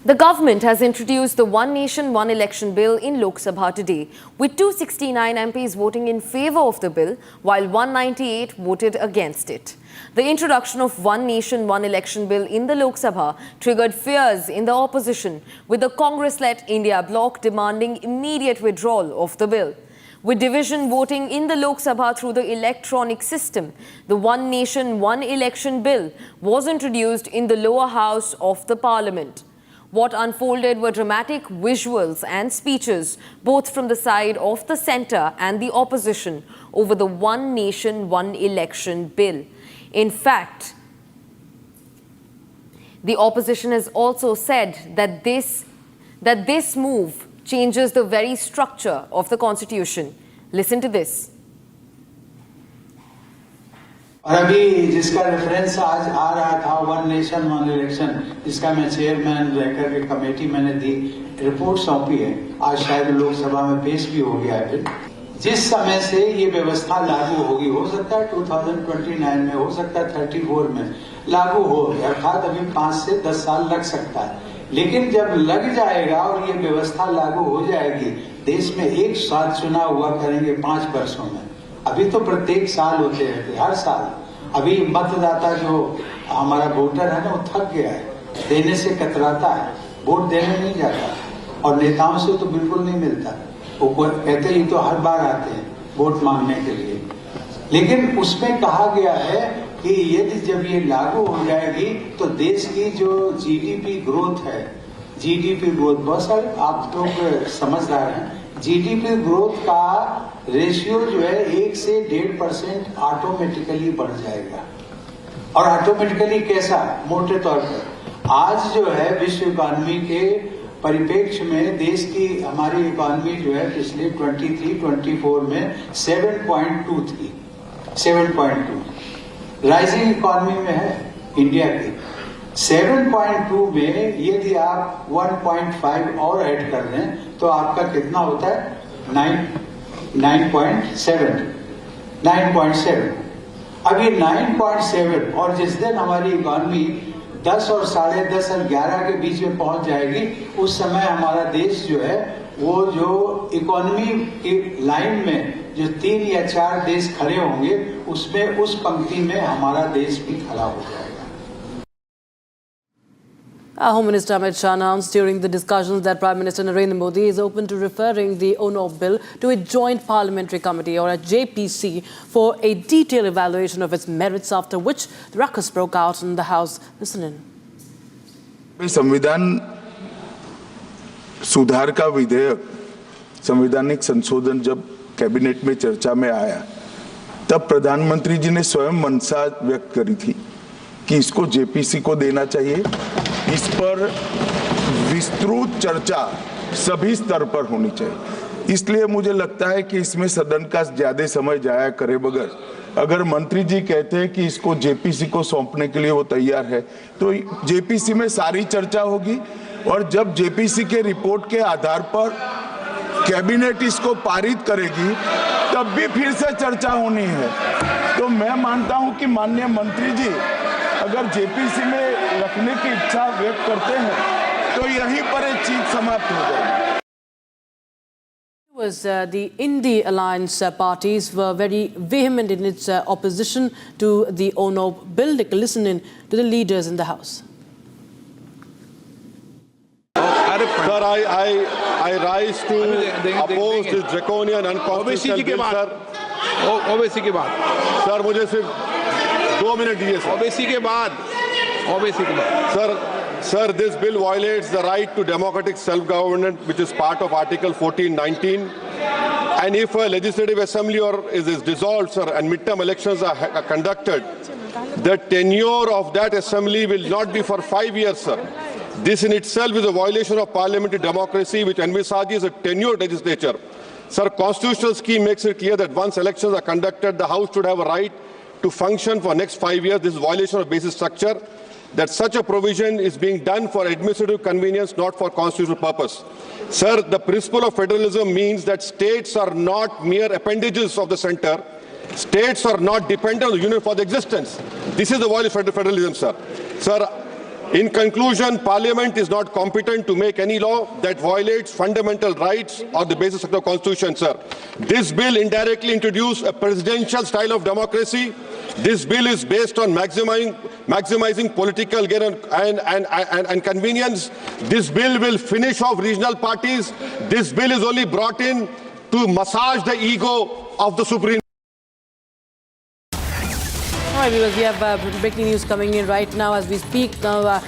The government has introduced the One Nation, One Election bill in Lok Sabha today, with 269 MPs voting in favour of the bill, while 198 voted against it. The introduction of One Nation, One Election bill in the Lok Sabha triggered fears in the opposition, with the Congress-led India bloc demanding immediate withdrawal of the bill. With division voting in the Lok Sabha through the electronic system, the One Nation, One Election bill was introduced in the lower house of the parliament. What unfolded were dramatic visuals and speeches, both from the side of the centre and the opposition, over the One Nation, One Election bill. In fact, the opposition has also said that this move changes the very structure of the constitution. Listen to this. और अभी जिसका reference आज आ रहा था one nation one election, जिसका मैं chairman रहकर के कमेटी मैंने दी, रिपोर्ट सौंपी है, आज शायद लोकसभा में पेश भी हो गया है। जिस समय से ये व्यवस्था लागू होगी, हो सकता है 2029 में, हो सकता है 34 में लागू हो, अर्थात अभी 5 से 10 साल लग सकता है, लेकिन जब लग जाएगा और ये व्यवस्था लागू हो जाएगी, देश में एक साथ चुनाव हुआ करेंगे 5 वर्षों में। अभी तो प्रत्येक साल होते रहते, हर साल। अभी मतदाता जो हमारा वोटर है ना, वो थक गया है, देने से कतराता है, वोट देने नहीं जाता, और नेताओं से तो बिल्कुल नहीं मिलता। वो कहते ही तो हर बार आते हैं वोट मांगने के लिए। लेकिन उसमें कहा गया है कि यदि जब ये लागू हो जाएगी तो देश की जो जीडीपी ग्रोथ है, जीडीपी ग्रोथ बहुत सारे आप लोग समझ रहे हैं, जीडीपी ग्रोथ का रेशियो जो है 1 से 1.5% ऑटोमेटिकली बढ़ जाएगा। और ऑटोमेटिकली कैसा? मोटे तौर पर आज जो है विश्व इकोनॉमी के परिप्रेक्ष्य में देश की हमारी इकोनॉमी जो है पिछले 23-24 में 7.2 थी, 7.2 राइजिंग इकोनॉमी में है इंडिया की। 7.2 में यदि आप 1.5 और ऐड कर दें तो आपका कितना होता है? 9.7। अब ये 9.7 और जिस दिन हमारी इकोनॉमी 10 और 10.5 और 11 के बीच में पहुंच जाएगी, उस समय हमारा देश जो है वो जो इकोनॉमी की लाइन में जो 3 या 4 देश खड़े होंगे, उसमें उस पंक्ति में हमारा देश भी खड़ा हो जाएगा। Home Minister Amit Shah announced during the discussions that Prime Minister Narendra Modi is open to referring the ONO bill to a joint parliamentary committee or a JPC for a detailed evaluation of its merits, after which the ruckus broke out in the House. Listen in. संविधान सुधार का विधेयक, संवैधानिक संशोधन जब cabinet में चर्चा में आया, तब प्रधानमंत्री जी ने स्वयं मंशा व्यक्त करी थी कि इसको जेपीसी को देना चाहिए। इस पर विस्तृत चर्चा सभी स्तर पर होनी चाहिए। इसलिए मुझे लगता है कि इसमें सदन का ज्यादा समय जाया करे बगैर, अगर मंत्री जी कहते हैं कि इसको जेपीसी को सौंपने के लिए वो तैयार है, तो जेपीसी में सारी चर्चा होगी, और जब जेपीसी के रिपोर्ट के आधार पर कैबिनेट इसको पारित करेगी, तब भी फिर से चर्चा होनी है। तो मैं मानता हूं कि माननीय मंत्री जी अगर जेपीसी में रखने की इच्छा व्यक्त करते हैं तो यहीं पर एक चीज समाप्त हो जाएगी। The Indie Alliance parties were very vehement in its opposition to the ONO bill. Listen in to the leaders in the House. Sir, I rise to oppose this draconian unconstitutional bill, sir. OBC के बाद sir मुझे सिर्फ 2 minute दीजिए sir. OBC के बाद Sir, this bill violates the right to democratic self-government, which is part of Article 14(19). And if a legislative assembly is dissolved, sir, and midterm elections are conducted, the tenure of that assembly will not be for 5 years, sir. This in itself is a violation of parliamentary democracy, which envisages a tenured legislature. Sir, constitutional scheme makes it clear that once elections are conducted, the House should have a right to function for next 5 years. This is violation of basic structure. That such a provision is being done for administrative convenience, not for constitutional purpose. Sir, the principle of federalism means that states are not mere appendages of the center. States are not dependent on the union for the existence. This is the violation of federalism, sir. Sir, In conclusion, Parliament is not competent to make any law that violates fundamental rights or the basis of the Constitution, sir. This bill indirectly introduced a presidential style of democracy. This bill is based on maximizing political gain and convenience. This bill will finish off regional parties. This bill is only brought in to massage the ego of the Supreme. All right, viewers, we have breaking news coming in right now as we speak. Now,